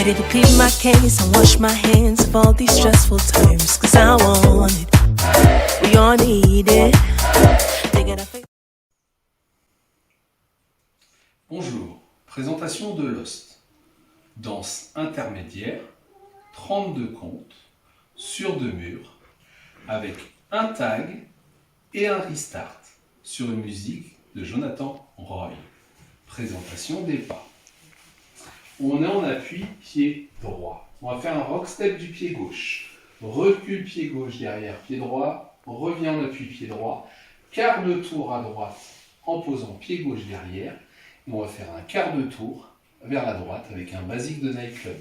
Ready to plead my case and wash my hands of all these stressful times. Cause I want it, we all need it. Bonjour, présentation de Lost. Danse intermédiaire, 32 comptes, sur 2 murs, avec un tag et un restart, sur une musique de Jonathan Roy. Présentation des pas. On est en appui pied droit. On va faire un rock step du pied gauche. Recule pied gauche derrière pied droit, revient en appui pied droit, quart de tour à droite en posant pied gauche derrière. Et on va faire un quart de tour vers la droite avec un basique de nightclub.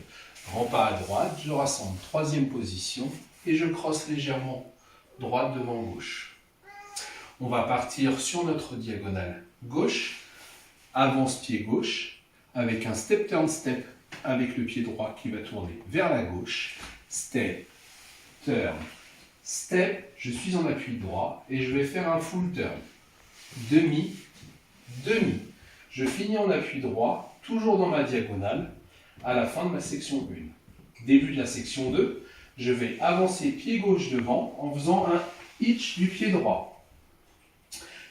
Grand pas à droite, je rassemble, 3e position et je crosse légèrement droite devant gauche. On va partir sur notre diagonale gauche, avance pied gauche, avec un step turn step avec le pied droit qui va tourner vers la gauche. Step, turn, step, je suis en appui droit et je vais faire un full turn. Demi, demi. Je finis en appui droit, toujours dans ma diagonale, à la fin de ma section 1. Début de la section 2, je vais avancer pied gauche devant en faisant un hitch du pied droit.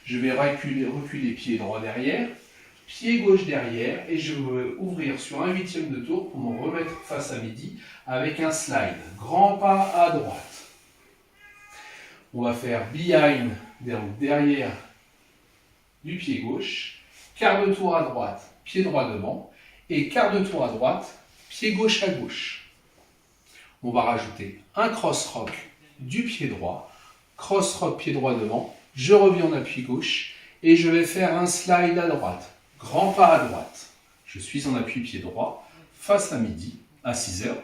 Je vais reculer pied droit derrière, pied gauche derrière et je vais ouvrir sur un 8e de tour pour me remettre face à midi avec un slide. Grand pas à droite. On va faire behind, derrière du pied gauche. Quart de tour à droite, pied droit devant, et quart de tour à droite, pied gauche à gauche. On va rajouter un cross-rock du pied droit, cross-rock pied droit devant, je reviens en appui gauche, et je vais faire un slide à droite, grand pas à droite. Je suis en appui pied droit, face à midi, à 6 heures,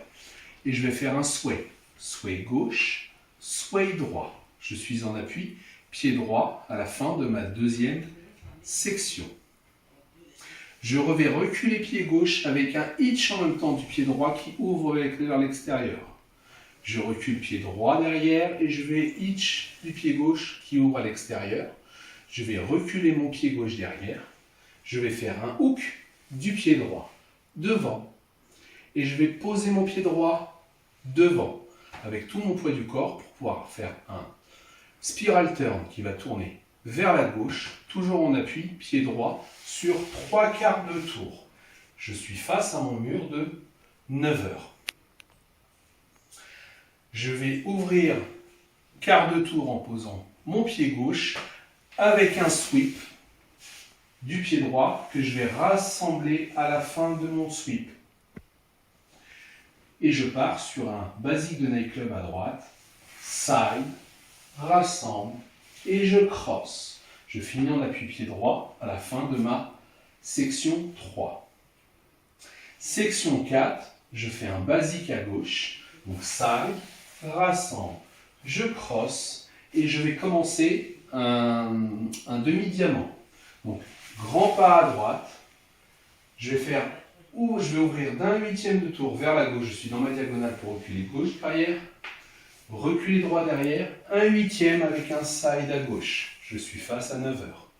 et je vais faire un sway. Sway gauche, sway droit. Je suis en appui pied droit à la fin de ma 2e section. Je vais reculer pied gauche avec un hitch en même temps du pied droit qui ouvre vers l'extérieur. Je recule pied droit derrière et je vais hitch du pied gauche qui ouvre à l'extérieur. Je vais reculer mon pied gauche derrière. Je vais faire un hook du pied droit devant. Et je vais poser mon pied droit devant avec tout mon poids du corps pour pouvoir faire un spiral turn qui va tourner vers la gauche, toujours en appui, pied droit, sur 3 quarts de tour. Je suis face à mon mur de 9 heures. Je vais ouvrir quart de tour en posant mon pied gauche avec un sweep du pied droit que je vais rassembler à la fin de mon sweep. Et je pars sur un basique de nightclub à droite, side, rassemble, et je cross. Je finis en appui pied droit à la fin de ma section 3. Section 4, je fais un basique à gauche, donc side, rassemble, je cross et je vais commencer un demi-diamant. Donc grand pas à droite, je vais ouvrir d'un 8e de tour vers la gauche, je suis dans ma diagonale pour reculer gauche derrière. Reculer droit derrière, un 8e avec un side à gauche. Je suis face à 9 heures.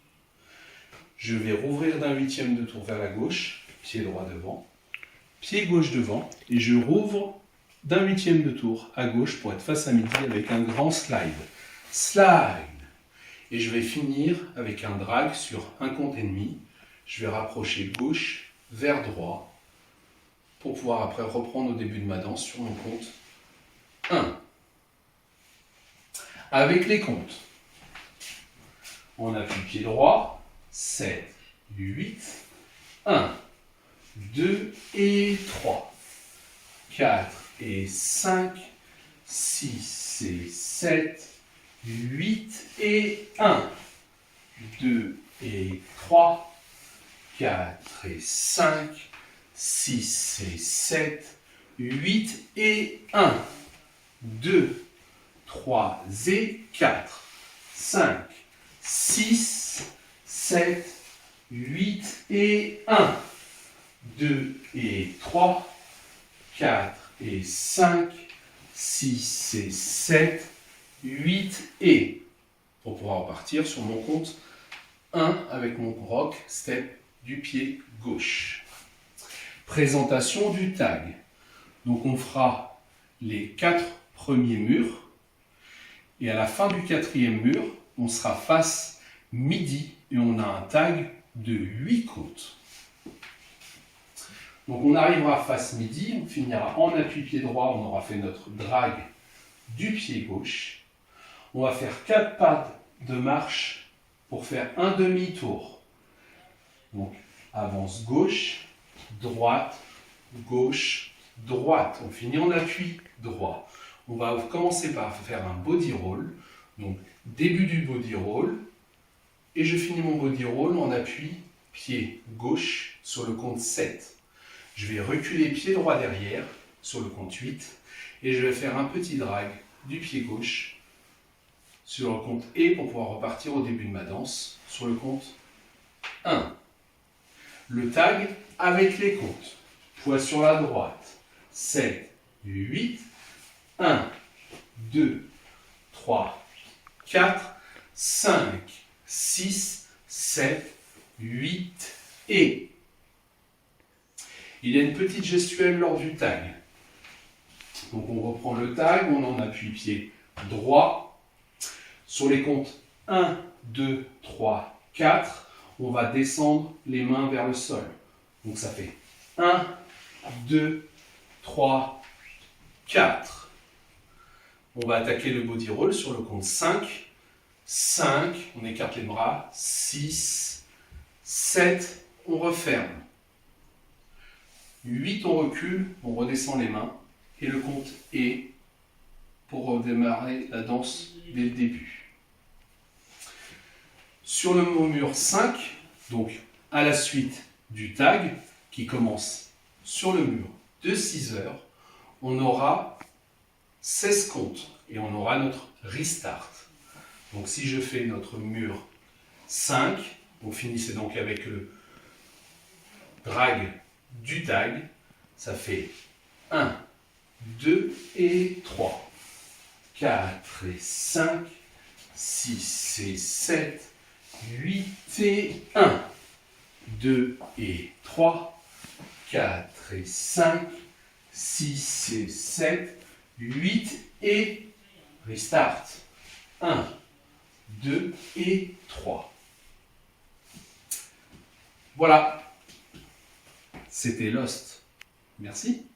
Je vais rouvrir d'un 8e de tour vers la gauche, pied droit devant, pied gauche devant, et je rouvre d'un 8e de tour à gauche pour être face à midi avec un grand slide. Slide. Et je vais finir avec un drag sur un compte et demi. Je vais rapprocher gauche vers droit pour pouvoir après reprendre au début de ma danse sur mon compte 1. Avec les comptes, on appuie pied droit, 7, 8, 1, 2 et 3, 4 et 5, 6 et 7, 8 et 1, 2 et 3, 4 et 5, 6 et 7, 8 et 1, 2, 3 et 4, 5, 6, 7, 8 et 1, 2 et 3, 4 et 5, 6 et 7, 8 et... Pour pouvoir repartir sur mon compte 1 avec mon rock step du pied gauche. Présentation du tag. Donc on fera les 4 premiers murs. Et à la fin du 4e mur, on sera face midi et on a un tag de 8 côtes. Donc on arrivera face midi, on finira en appui pied droit, on aura fait notre drague du pied gauche. On va faire 4 pas de marche pour faire un demi-tour. Donc avance gauche, droite, gauche, droite. On finit en appui droit. On va commencer par faire un body roll. Donc début du body roll. Et je finis mon body roll en appui pied gauche sur le compte 7. Je vais reculer pied droit derrière sur le compte 8 et je vais faire un petit drag du pied gauche sur le compte E pour pouvoir repartir au début de ma danse sur le compte 1. Le tag avec les comptes. Poids sur la droite. 7, 8, 1, 2, 3, 4, 5, 6, 7, 8 et... Il y a une petite gestuelle lors du tag. Donc on reprend le tag, on en appuie pied droit. Sur les comptes 1, 2, 3, 4, on va descendre les mains vers le sol. Donc ça fait 1, 2, 3, 4. On va attaquer le body roll sur le compte 5. 5, on écarte les bras. 6, 7, on referme. 8, on recule, on redescend les mains. Et le compte est pour redémarrer la danse dès le début. Sur le mur 5, donc à la suite du tag qui commence sur le mur de 6 heures, on aura 16 comptes et on aura notre restart. Donc si je fais notre mur 5, vous finissez donc avec le drag du tag, ça fait 1, 2 et 3, 4 et 5, 6 et 7, 8 et 1, 2 et 3, 4 et 5, 6 et 7, 8 et restart. 1, 2 et 3. Voilà. C'était Lost. Merci.